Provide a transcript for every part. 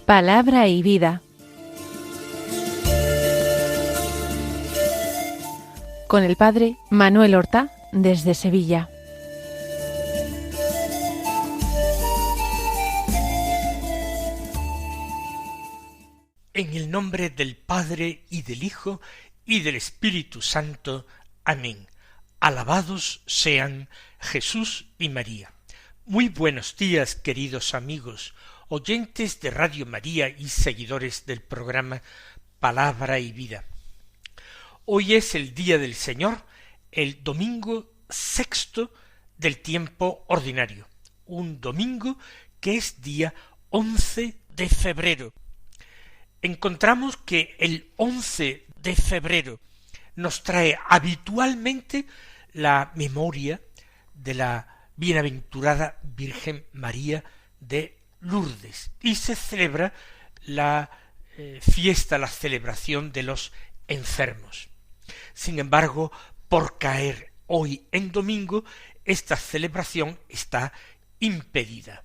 Palabra y vida. Con el padre Manuel Horta, desde Sevilla. En el nombre del Padre, y del Hijo, y del Espíritu Santo. Amén. Alabados sean Jesús y María. Muy buenos días, queridos amigos, oyentes de Radio María y seguidores del programa Palabra y Vida. Hoy es el día del Señor, el domingo sexto del tiempo ordinario, un domingo que es día 11 de febrero. Encontramos que el 11 de febrero nos trae habitualmente la memoria de la bienaventurada Virgen María de Lourdes y se celebra la celebración de los enfermos. Sin embargo, por caer hoy en domingo, esta celebración está impedida.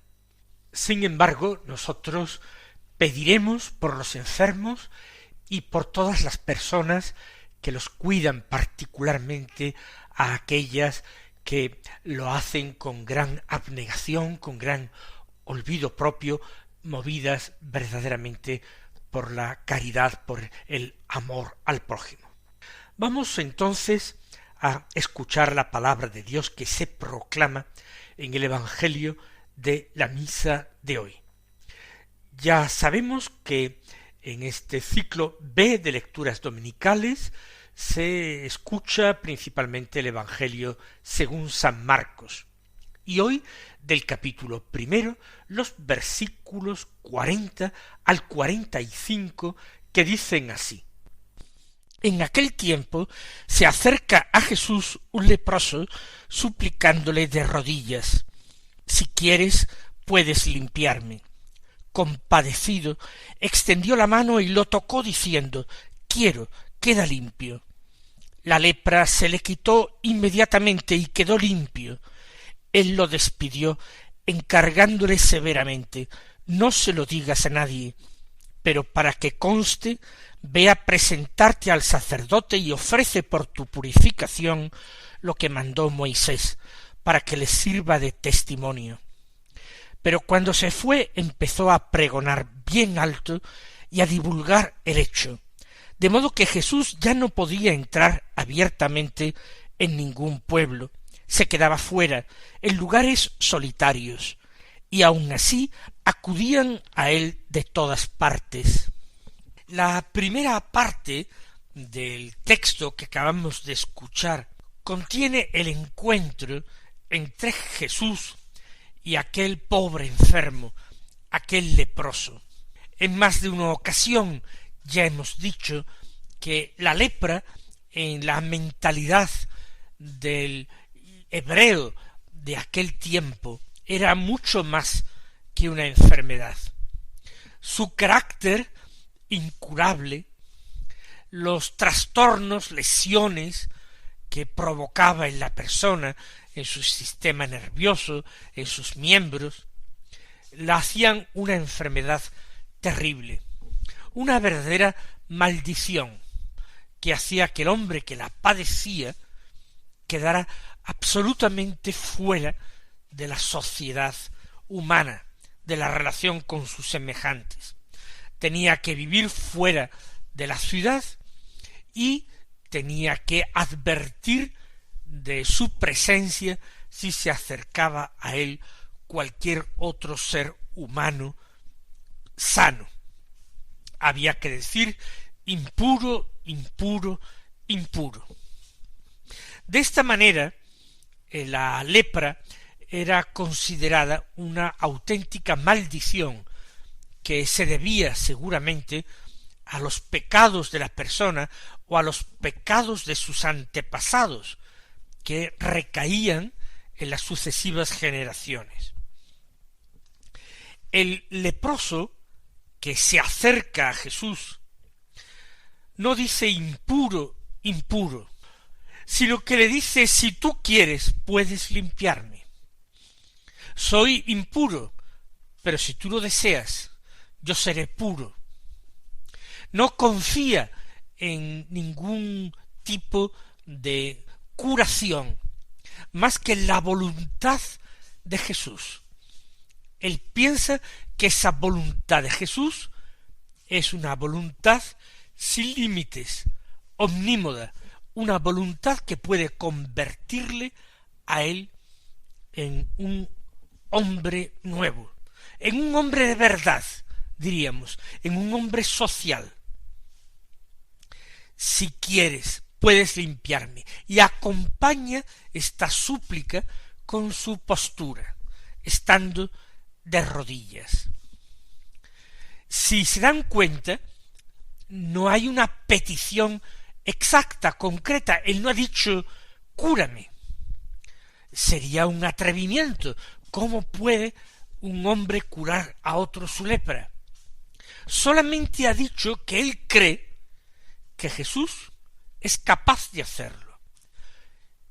Sin embargo, nosotros pediremos por los enfermos y por todas las personas que los cuidan, particularmente a aquellas que lo hacen con gran abnegación, con gran olvido propio, movidas verdaderamente por la caridad, por el amor al prójimo. Vamos entonces a escuchar la palabra de Dios que se proclama en el Evangelio de la misa de hoy. Ya sabemos que en este ciclo B de lecturas dominicales se escucha principalmente el Evangelio según San Marcos, y hoy del capítulo primero los versículos 40 al 45 que dicen así: En aquel tiempo se acerca a Jesús un leproso suplicándole de rodillas: Si quieres, puedes limpiarme. Compadecido, extendió la mano y lo tocó diciendo: Quiero, queda limpio. La lepra se le quitó inmediatamente y quedó limpio. Él lo despidió, encargándole severamente: No se lo digas a nadie, pero para que conste, ve a presentarte al sacerdote y ofrece por tu purificación lo que mandó Moisés, para que les sirva de testimonio. Pero cuando se fue empezó a pregonar bien alto y a divulgar el hecho, de modo que Jesús ya no podía entrar abiertamente en ningún pueblo, se quedaba fuera, en lugares solitarios, y aun así acudían a él de todas partes. La primera parte del texto que acabamos de escuchar contiene el encuentro entre Jesús y aquel pobre enfermo, aquel leproso. En más de una ocasión ya hemos dicho que la lepra, en la mentalidad del hebreo de aquel tiempo, era mucho más que una enfermedad. Su carácter incurable, los trastornos, lesiones que provocaba en la persona, en su sistema nervioso, en sus miembros, la hacían una enfermedad terrible, una verdadera maldición que hacía que el hombre que la padecía quedara absolutamente fuera de la sociedad humana, de la relación con sus semejantes. Tenía que vivir fuera de la ciudad y tenía que advertir de su presencia si se acercaba a él cualquier otro ser humano sano. Había que decir impuro, impuro, impuro. De esta manera, la lepra era considerada una auténtica maldición que se debía seguramente a los pecados de la persona o a los pecados de sus antepasados, que recaían en las sucesivas generaciones. El leproso que se acerca a Jesús no dice impuro, impuro, sino que le dice: si tú quieres, puedes limpiarme. Soy impuro, pero si tú lo deseas, yo seré puro. No confía en ningún tipo de curación, más que en la voluntad de Jesús. Él piensa que esa voluntad de Jesús es una voluntad sin límites, omnímoda, una voluntad que puede convertirle a él en un hombre nuevo, en un hombre de verdad, diríamos, en un hombre social. Si quieres, puedes limpiarme. Y acompaña esta súplica con su postura, estando de rodillas. Si se dan cuenta, no hay una petición exacta, concreta. Él no ha dicho, cúrame. Sería un atrevimiento. ¿Cómo puede un hombre curar a otro su lepra? Solamente ha dicho que él cree que Jesús es capaz de hacerlo.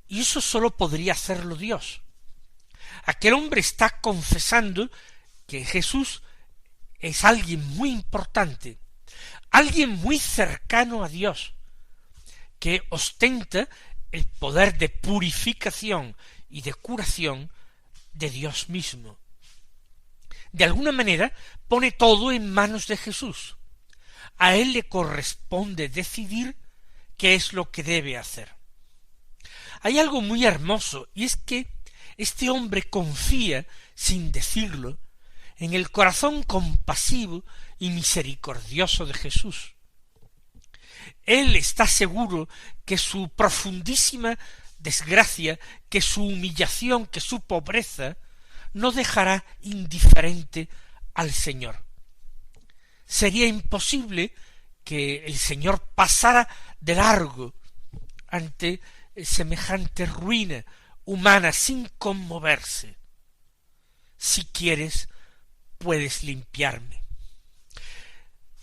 Y eso sólo podría hacerlo Dios. Aquel hombre está confesando que Jesús es alguien muy importante, alguien muy cercano a Dios, que ostenta el poder de purificación y de curación de Dios mismo. De alguna manera pone todo en manos de Jesús. A él le corresponde decidir qué es lo que debe hacer. Hay algo muy hermoso, y es que este hombre confía, sin decirlo, en el corazón compasivo y misericordioso de Jesús. Él está seguro que su profundísima desgracia, que su humillación, que su pobreza, no dejará indiferente al Señor. Sería imposible que el Señor pasara de largo ante semejante ruina humana sin conmoverse. Si quieres, puedes limpiarme.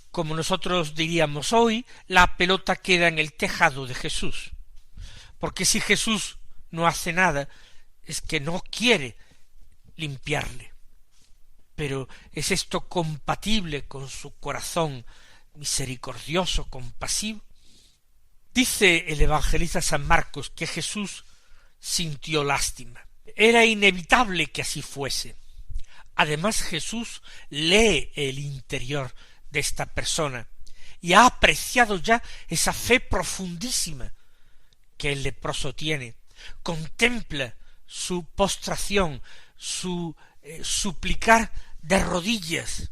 Como nosotros diríamos hoy, la pelota queda en el tejado de Jesús. Porque si Jesús no hace nada, es que no quiere limpiarle. Pero ¿es esto compatible con su corazón misericordioso, compasivo? Dice el evangelista San Marcos que Jesús sintió lástima. Era inevitable que así fuese. Además, Jesús lee el interior de esta persona y ha apreciado ya esa fe profundísima que el leproso tiene. Contempla su postración, su suplicar de rodillas.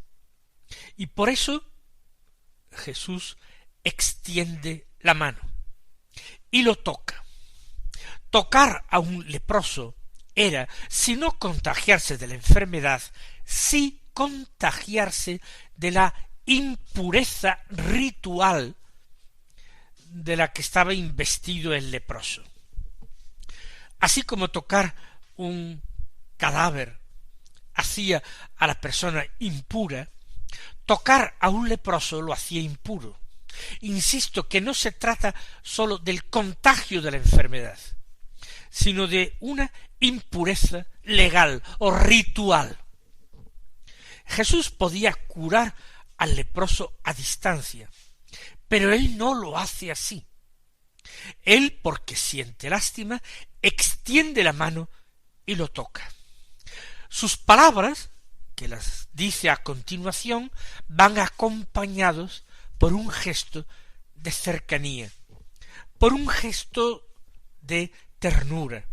Y por eso Jesús extiende la mano y lo toca. Tocar a un leproso era, si no contagiarse de la enfermedad, sí contagiarse de la impureza ritual de la que estaba investido el leproso. Así como tocar un cadáver hacía a la persona impura, tocar a un leproso lo hacía impuro. Insisto que no se trata sólo del contagio de la enfermedad, sino de una impureza legal o ritual. Jesús podía curar al leproso a distancia, pero él no lo hace así. Él, porque siente lástima, extiende la mano y lo toca. Sus palabras, que las dice a continuación, van acompañados por un gesto de cercanía, por un gesto de ternura.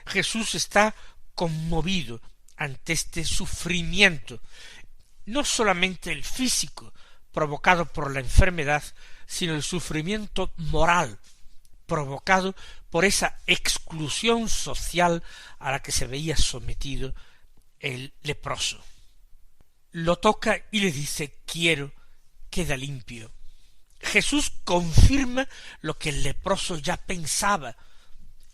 Jesús está conmovido ante este sufrimiento, no solamente el físico provocado por la enfermedad, sino el sufrimiento moral provocado por esa exclusión social a la que se veía sometido el leproso. Lo toca y le dice: quiero, queda limpio. Jesús confirma lo que el leproso ya pensaba,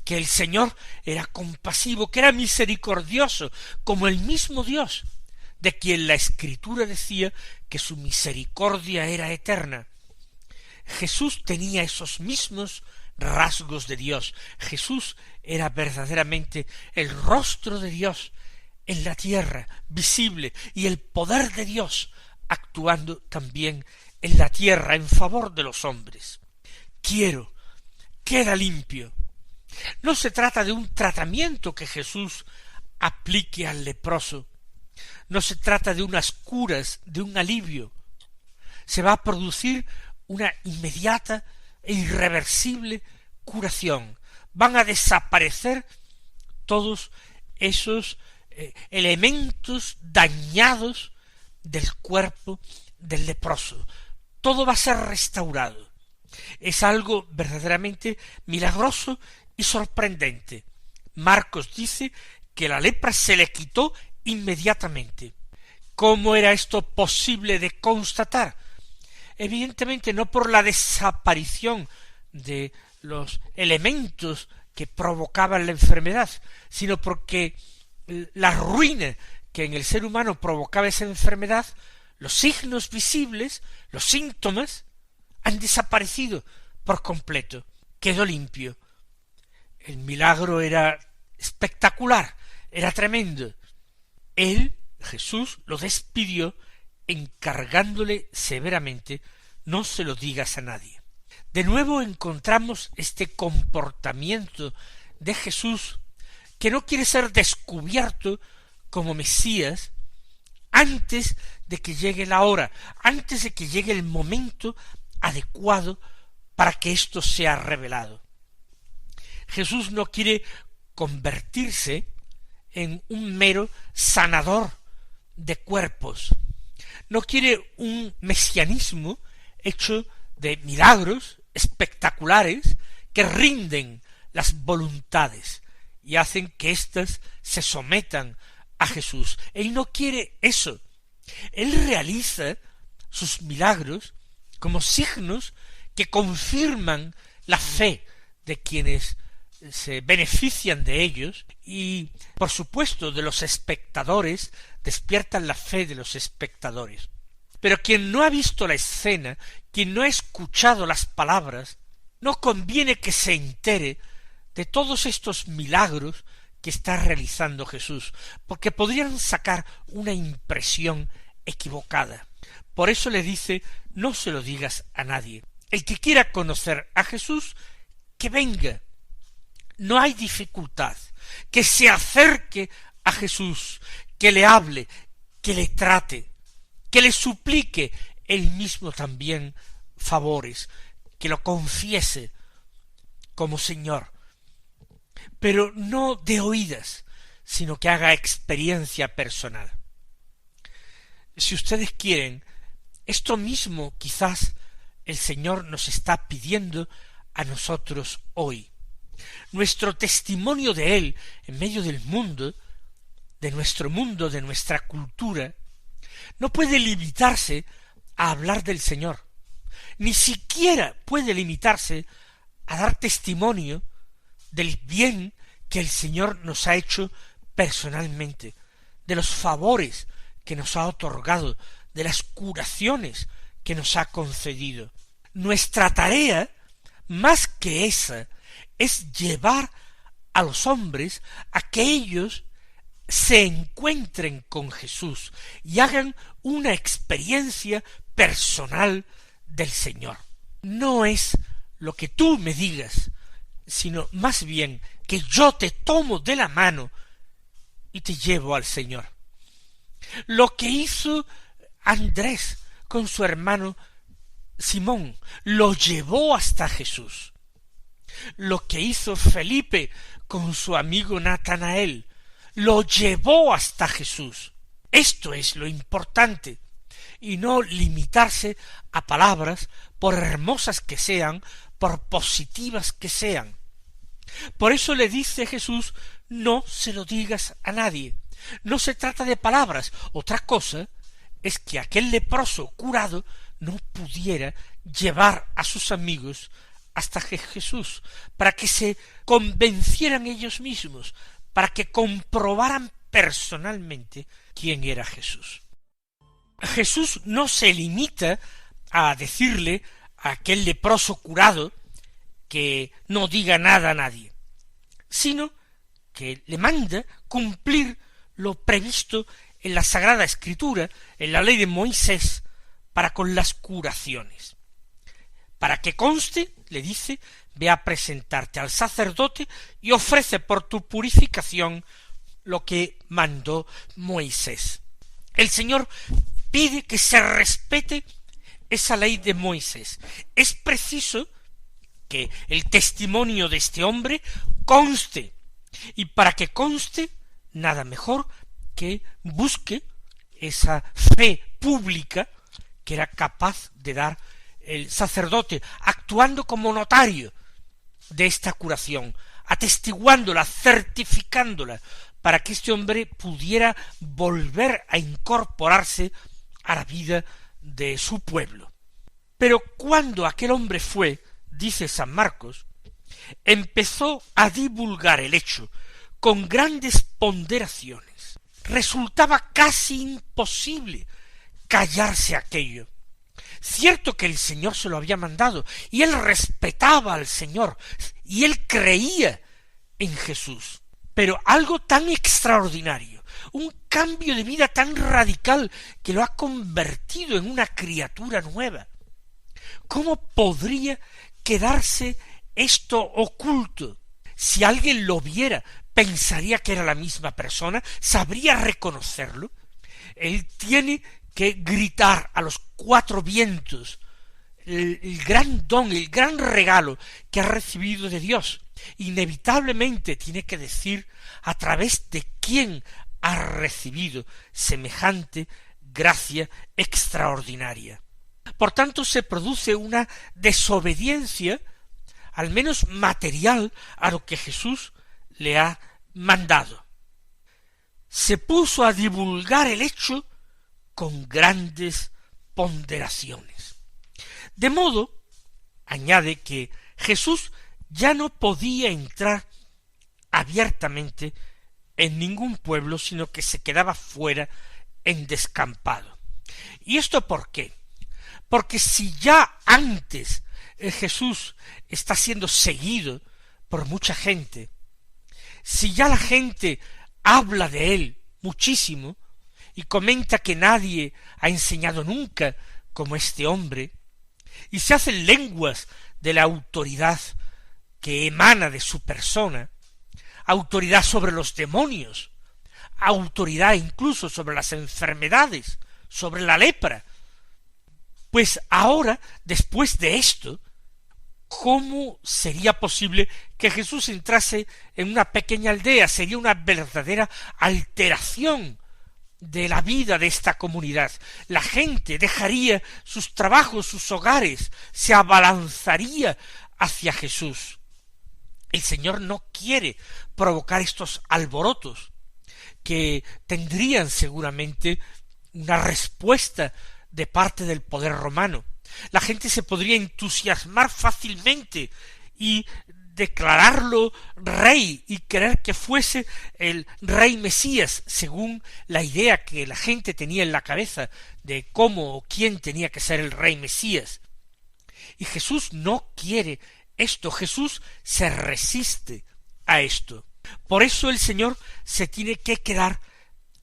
que el Señor era compasivo, que era misericordioso, como el mismo Dios, de quien la Escritura decía que su misericordia era eterna. Jesús tenía esos mismos rasgos de Dios. Jesús era verdaderamente el rostro de Dios en la tierra, visible, y el poder de Dios actuando también en la tierra en favor de los hombres. Queda limpio. No se trata de un tratamiento que Jesús aplique al leproso. No se trata de unas curas, de un alivio. Se va a producir una inmediata e irreversible curación. Van a desaparecer todos esos elementos dañados del cuerpo del leproso. Todo va a ser restaurado. Es algo verdaderamente milagroso y sorprendente. Marcos dice que la lepra se le quitó inmediatamente. ¿Cómo era esto posible de constatar? Evidentemente no por la desaparición de los elementos que provocaban la enfermedad, sino porque la ruina que en el ser humano provocaba esa enfermedad, los signos visibles, los síntomas, han desaparecido por completo. Quedó limpio. El milagro era espectacular, era tremendo. Él, Jesús, lo despidió encargándole severamente: no se lo digas a nadie. De nuevo encontramos este comportamiento de Jesús, que no quiere ser descubierto como Mesías antes de que llegue la hora, antes de que llegue el momento adecuado para que esto sea revelado. Jesús no quiere convertirse en un mero sanador de cuerpos. No quiere un mesianismo hecho de milagros espectaculares que rinden las voluntades y hacen que éstas se sometan a Jesús. Él no quiere eso. Él realiza sus milagros como signos que confirman la fe de quienes se benefician de ellos y, por supuesto, de los espectadores, despiertan la fe de los espectadores. Pero quien no ha visto la escena, quien no ha escuchado las palabras, no conviene que se entere de todos estos milagros que está realizando Jesús, porque podrían sacar una impresión equivocada. Por eso le dice: no se lo digas a nadie. El que quiera conocer a Jesús, que venga. No hay dificultad. Que se acerque a Jesús, que le hable, que le trate, que le suplique él mismo también favores, que lo confiese como Señor, pero no de oídas, sino que haga experiencia personal. Si ustedes quieren, esto mismo quizás el Señor nos está pidiendo a nosotros hoy. Nuestro testimonio de Él en medio del mundo, de nuestra cultura, no puede limitarse a hablar del Señor, ni siquiera puede limitarse a dar testimonio del bien que el Señor nos ha hecho personalmente, de los favores que nos ha otorgado, de las curaciones que nos ha concedido. Nuestra tarea, más que esa, es llevar a los hombres a que ellos se encuentren con Jesús y hagan una experiencia personal del Señor. No es lo que tú me digas, sino más bien que yo te tomo de la mano y te llevo al Señor. Lo que hizo Andrés con su hermano Simón, lo llevó hasta Jesús. Lo que hizo Felipe con su amigo Natanael, lo llevó hasta Jesús. Esto es lo importante, y no limitarse a palabras, por hermosas que sean, por positivas que sean. Por eso le dice Jesús: no se lo digas a nadie. No se trata de palabras. Otra cosa es que aquel leproso curado no pudiera llevar a sus amigos hasta Jesús, para que se convencieran ellos mismos, para que comprobaran personalmente quién era Jesús. Jesús no se limita a decirle a aquel leproso curado que no diga nada a nadie, sino que le manda cumplir lo previsto en la Sagrada Escritura, en la ley de Moisés, para con las curaciones. Para que conste, le dice, ve a presentarte al sacerdote y ofrece por tu purificación lo que mandó Moisés. El Señor pide que se respete esa ley de Moisés. Es preciso que el testimonio de este hombre conste, y para que conste, nada mejor que busque esa fe pública que era capaz de dar el sacerdote, actuando como notario de esta curación, atestiguándola, certificándola, para que este hombre pudiera volver a incorporarse a la vida de su pueblo. Pero cuando aquel hombre fue, dice San Marcos, empezó a divulgar el hecho con grandes ponderaciones. Resultaba casi imposible callarse aquello. Cierto que el Señor se lo había mandado, y él respetaba al Señor, y él creía en Jesús. Pero algo tan extraordinario, un cambio de vida tan radical que lo ha convertido en una criatura nueva. ¿Cómo podría quedarse esto oculto? Si alguien lo viera, pensaría que era la misma persona, sabría reconocerlo. Él tiene que gritar a los cuatro vientos el gran don, el gran regalo que ha recibido de Dios. Inevitablemente tiene que decir a través de quién ha recibido semejante gracia extraordinaria. Por tanto, se produce una desobediencia, al menos material, a lo que Jesús le ha mandado. Se puso a divulgar el hecho con grandes ponderaciones. De modo, añade, que Jesús ya no podía entrar abiertamente en ningún pueblo, sino que se quedaba fuera en descampado. ¿Y esto por qué? Porque si ya antes Jesús está siendo seguido por mucha gente, si ya la gente habla de él muchísimo y comenta que nadie ha enseñado nunca como este hombre, y se hacen lenguas de la autoridad que emana de su persona, autoridad sobre los demonios, autoridad incluso sobre las enfermedades, sobre la lepra, pues ahora, después de esto, ¿cómo sería posible que Jesús entrase en una pequeña aldea? Sería una verdadera alteración de la vida de esta comunidad. La gente dejaría sus trabajos, sus hogares, se abalanzaría hacia Jesús. El Señor no quiere provocar estos alborotos, que tendrían seguramente una respuesta de parte del poder romano. La gente se podría entusiasmar fácilmente y declararlo rey y querer que fuese el rey Mesías, según la idea que la gente tenía en la cabeza de cómo o quién tenía que ser el rey Mesías. Y Jesús no quiere esto, Jesús se resiste a esto. Por eso el Señor se tiene que quedar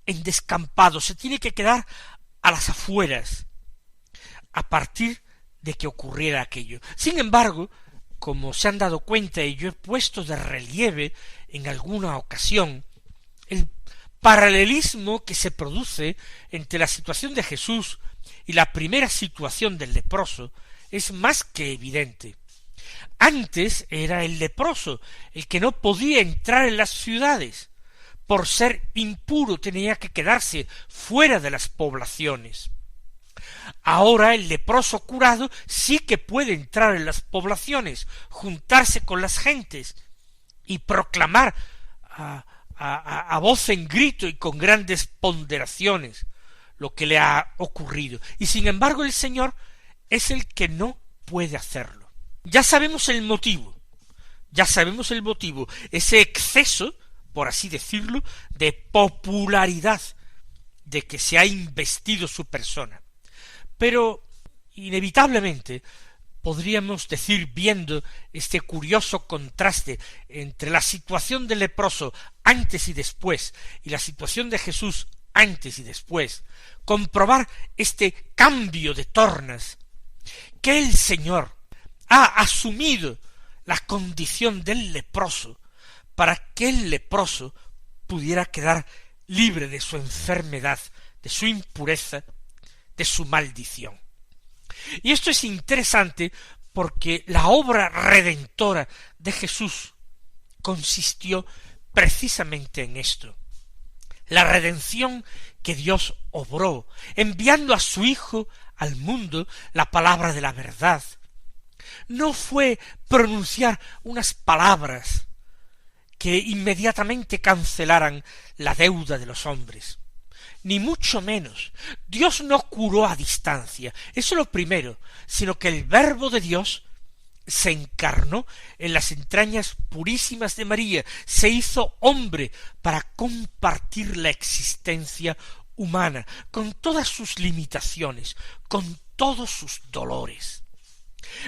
en descampado, se tiene que quedar a las afueras, a partir de que ocurriera aquello. Sin embargo, como se han dado cuenta y yo he puesto de relieve en alguna ocasión, el paralelismo que se produce entre la situación de Jesús y la primera situación del leproso es más que evidente. Antes era el leproso el que no podía entrar en las ciudades. Por ser impuro tenía que quedarse fuera de las poblaciones. Ahora el leproso curado sí que puede entrar en las poblaciones, juntarse con las gentes y proclamar a voz en grito y con grandes ponderaciones lo que le ha ocurrido. Y sin embargo el Señor es el que no puede hacerlo. Ya sabemos el motivo, ese exceso, por así decirlo, de popularidad de que se ha investido su persona. Pero inevitablemente podríamos decir, viendo este curioso contraste entre la situación del leproso antes y después y la situación de Jesús antes y después, comprobar este cambio de tornas, que el Señor ha asumido la condición del leproso para que el leproso pudiera quedar libre de su enfermedad, de su impureza, de su maldición. Y esto es interesante porque la obra redentora de Jesús consistió precisamente en esto. La redención que Dios obró, enviando a su Hijo al mundo la palabra de la verdad, no fue pronunciar unas palabras que inmediatamente cancelaran la deuda de los hombres, ni mucho menos. Dios no curó a distancia, eso es lo primero, sino que el Verbo de Dios se encarnó en las entrañas purísimas de María, se hizo hombre para compartir la existencia humana, con todas sus limitaciones, con todos sus dolores.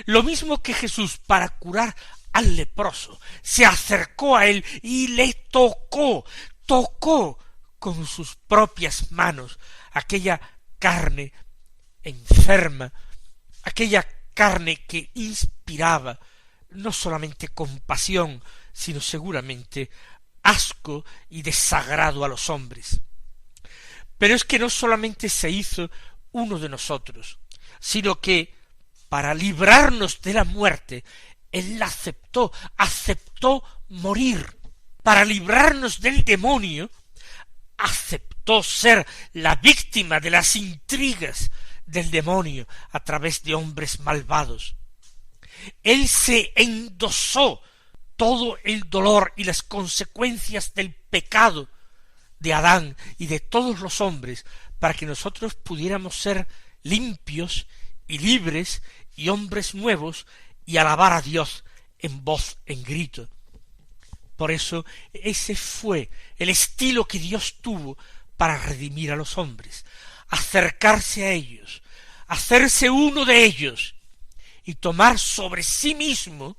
Lo mismo que Jesús, para curar al leproso, se acercó a él y le tocó con sus propias manos aquella carne enferma, aquella carne que inspiraba no solamente compasión, sino seguramente asco y desagrado a los hombres. Pero es que no solamente se hizo uno de nosotros, sino que para librarnos de la muerte, Él la aceptó morir. Para librarnos del demonio, aceptó ser la víctima de las intrigas del demonio a través de hombres malvados. Él se endosó todo el dolor y las consecuencias del pecado de Adán y de todos los hombres para que nosotros pudiéramos ser limpios y libres y hombres nuevos y alabar a Dios en voz, en grito. Por eso ese fue el estilo que Dios tuvo para redimir a los hombres, acercarse a ellos, hacerse uno de ellos y tomar sobre sí mismo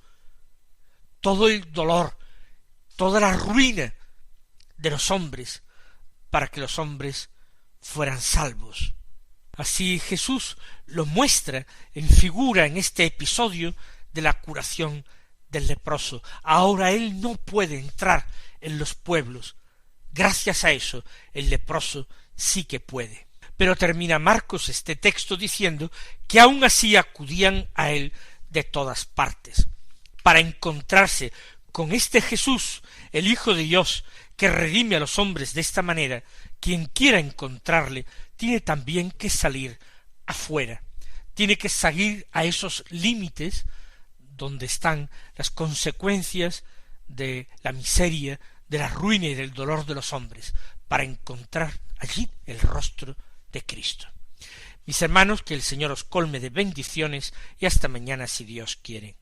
todo el dolor, toda la ruina de los hombres, para que los hombres fueran salvos. Así Jesús lo muestra en figura en este episodio de la curación del leproso. Ahora él no puede entrar en los pueblos. Gracias a eso, el leproso sí que puede. Pero termina Marcos este texto diciendo que aun así acudían a él de todas partes, para encontrarse con este Jesús, el Hijo de Dios, que redime a los hombres de esta manera. Quien quiera encontrarle tiene también que salir afuera, tiene que salir a esos límites donde están las consecuencias de la miseria, de la ruina y del dolor de los hombres, para encontrar allí el rostro de Cristo. Mis hermanos, que el Señor os colme de bendiciones y hasta mañana si Dios quiere.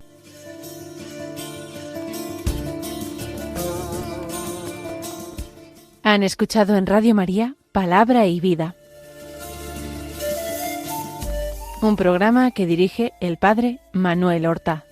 Han escuchado en Radio María Palabra y Vida, un programa que dirige el Padre Manuel Horta.